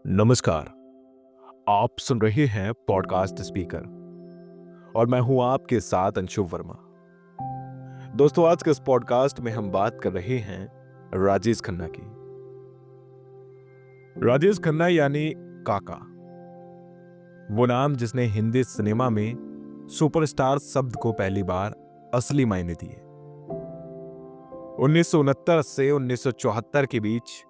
नमस्कार। आप सुन रहे हैं पॉडकास्ट स्पीकर और मैं हूं आपके साथ अंशु वर्मा। दोस्तों, आज के इस पॉडकास्ट में हम बात कर रहे हैं राजेश खन्ना की। राजेश खन्ना यानी काका, वो नाम जिसने हिंदी सिनेमा में सुपरस्टार शब्द को पहली बार असली मायने दिए। 1969 से 1974 के बीच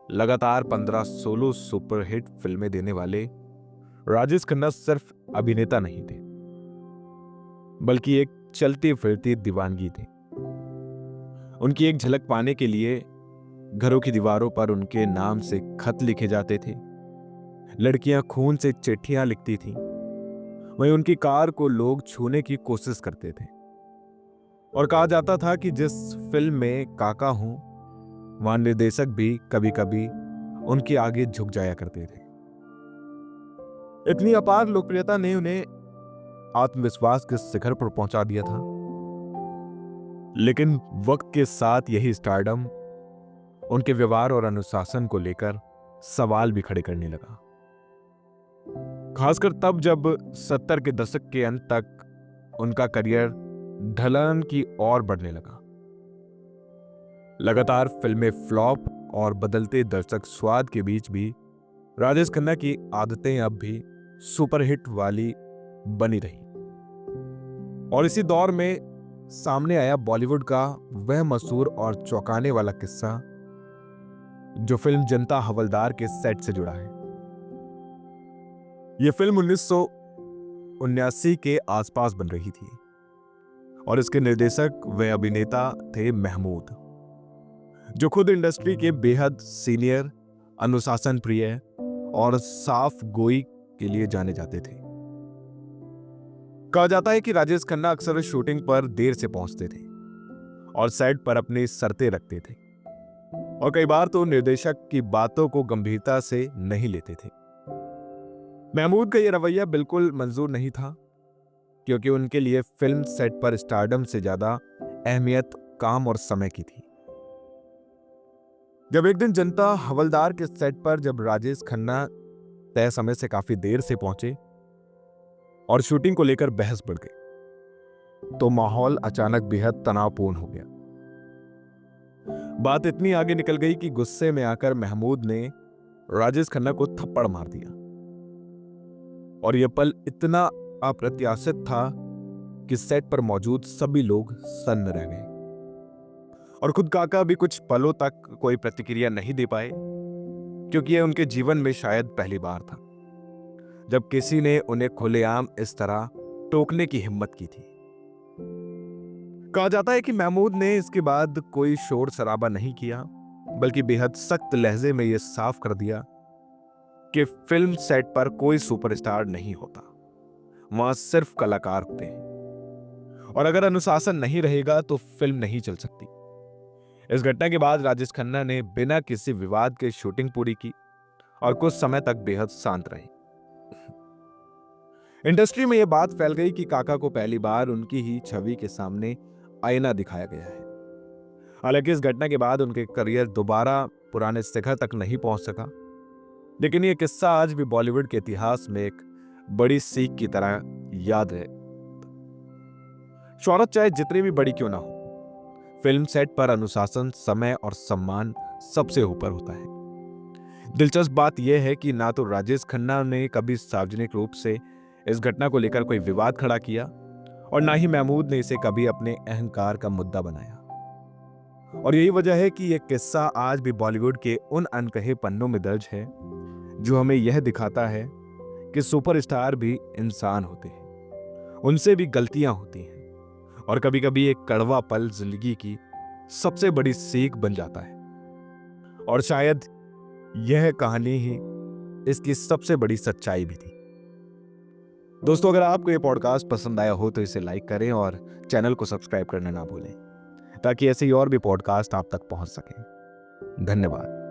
लगातार 15 सोलो सुपरहिट फिल्में देने वाले राजेश खन्ना सिर्फ अभिनेता नहीं थे, बल्कि एक चलती फिरती दीवानगी थी। उनकी एक झलक पाने के लिए घरों की दीवारों पर उनके नाम से खत लिखे जाते थे, लड़कियां खून से चिट्ठियां लिखती थीं, वहीं उनकी कार को लोग छूने की कोशिश करते थे। और कहा जाता था कि जिस फिल्म में काका हूं, वहां निर्देशक भी कभी कभी उनके आगे झुक जाया करते थे। इतनी अपार लोकप्रियता ने उन्हें आत्मविश्वास के शिखर पर पहुंचा दिया था। लेकिन वक्त के साथ यही स्टारडम उनके व्यवहार और अनुशासन को लेकर सवाल भी खड़े करने लगा। खासकर तब जब 70 के दशक के अंत तक उनका करियर ढलान की ओर बढ़ने लगा। लगातार फिल्में फ्लॉप और बदलते दर्शक स्वाद के बीच भी राजेश खन्ना की आदतें अब भी सुपरहिट वाली बनी रही। और इसी दौर में सामने आया बॉलीवुड का वह मशहूर और चौंकाने वाला किस्सा जो फिल्म जनता हवलदार के सेट से जुड़ा है। यह फिल्म 1979 के आसपास बन रही थी और इसके निर्देशक व अभिनेता थे महमूद, जो खुद इंडस्ट्री के बेहद सीनियर, अनुशासन प्रिय और साफ गोई के लिए जाने जाते थे। कहा जाता है कि राजेश खन्ना अक्सर शूटिंग पर देर से पहुंचते थे और सेट पर अपनी शर्तें रखते थे, और कई बार तो निर्देशक की बातों को गंभीरता से नहीं लेते थे। महमूद का यह रवैया बिल्कुल मंजूर नहीं था, क्योंकि उनके लिए फिल्म सेट पर स्टारडम से ज्यादा अहमियत काम और समय की थी। जब एक दिन जनता हवलदार के सेट पर जब राजेश खन्ना तय समय से काफी देर से पहुंचे और शूटिंग को लेकर बहस बढ़ गई, तो माहौल अचानक बेहद तनावपूर्ण हो गया। बात इतनी आगे निकल गई कि गुस्से में आकर महमूद ने राजेश खन्ना को थप्पड़ मार दिया। और यह पल इतना अप्रत्याशित था कि सेट पर मौजूद सभी लोग सन्न रह गए, और खुद काका भी कुछ पलों तक कोई प्रतिक्रिया नहीं दे पाए, क्योंकि यह उनके जीवन में शायद पहली बार था जब किसी ने उन्हें खुलेआम इस तरह टोकने की हिम्मत की थी। कहा जाता है कि महमूद ने इसके बाद कोई शोर शराबा नहीं किया, बल्कि बेहद सख्त लहजे में यह साफ कर दिया कि फिल्म सेट पर कोई सुपरस्टार नहीं होता, वहां सिर्फ कलाकार होते हैं, और अगर अनुशासन नहीं रहेगा तो फिल्म नहीं चल सकती। इस घटना के बाद राजेश खन्ना ने बिना किसी विवाद के शूटिंग पूरी की और कुछ समय तक बेहद शांत रहे। इंडस्ट्री में यह बात फैल गई कि काका को पहली बार उनकी ही छवि के सामने आईना दिखाया गया है। हालांकि इस घटना के बाद उनके करियर दोबारा पुराने शिखर तक नहीं पहुंच सका, लेकिन यह किस्सा आज भी बॉलीवुड के इतिहास में एक बड़ी सीख की तरह याद है। शोहरत चाहे जितनी भी बड़ी क्यों ना हो, फिल्म सेट पर अनुशासन, समय और सम्मान सबसे ऊपर होता है। दिलचस्प बात यह है कि ना तो राजेश खन्ना ने कभी सार्वजनिक रूप से इस घटना को लेकर कोई विवाद खड़ा किया, और ना ही महमूद ने इसे कभी अपने अहंकार का मुद्दा बनाया। और यही वजह है कि यह किस्सा आज भी बॉलीवुड के उन अनकहे पन्नों में दर्ज है, जो हमें यह दिखाता है कि सुपरस्टार भी इंसान होते हैं, उनसे भी गलतियां होती हैं, और कभी कभी एक कड़वा पल जिंदगी की सबसे बड़ी सीख बन जाता है। और शायद यह कहानी ही इसकी सबसे बड़ी सच्चाई भी थी। दोस्तों, अगर आपको यह पॉडकास्ट पसंद आया हो तो इसे लाइक करें और चैनल को सब्सक्राइब करना ना भूलें, ताकि ऐसे ही और भी पॉडकास्ट आप तक पहुंच सकें। धन्यवाद।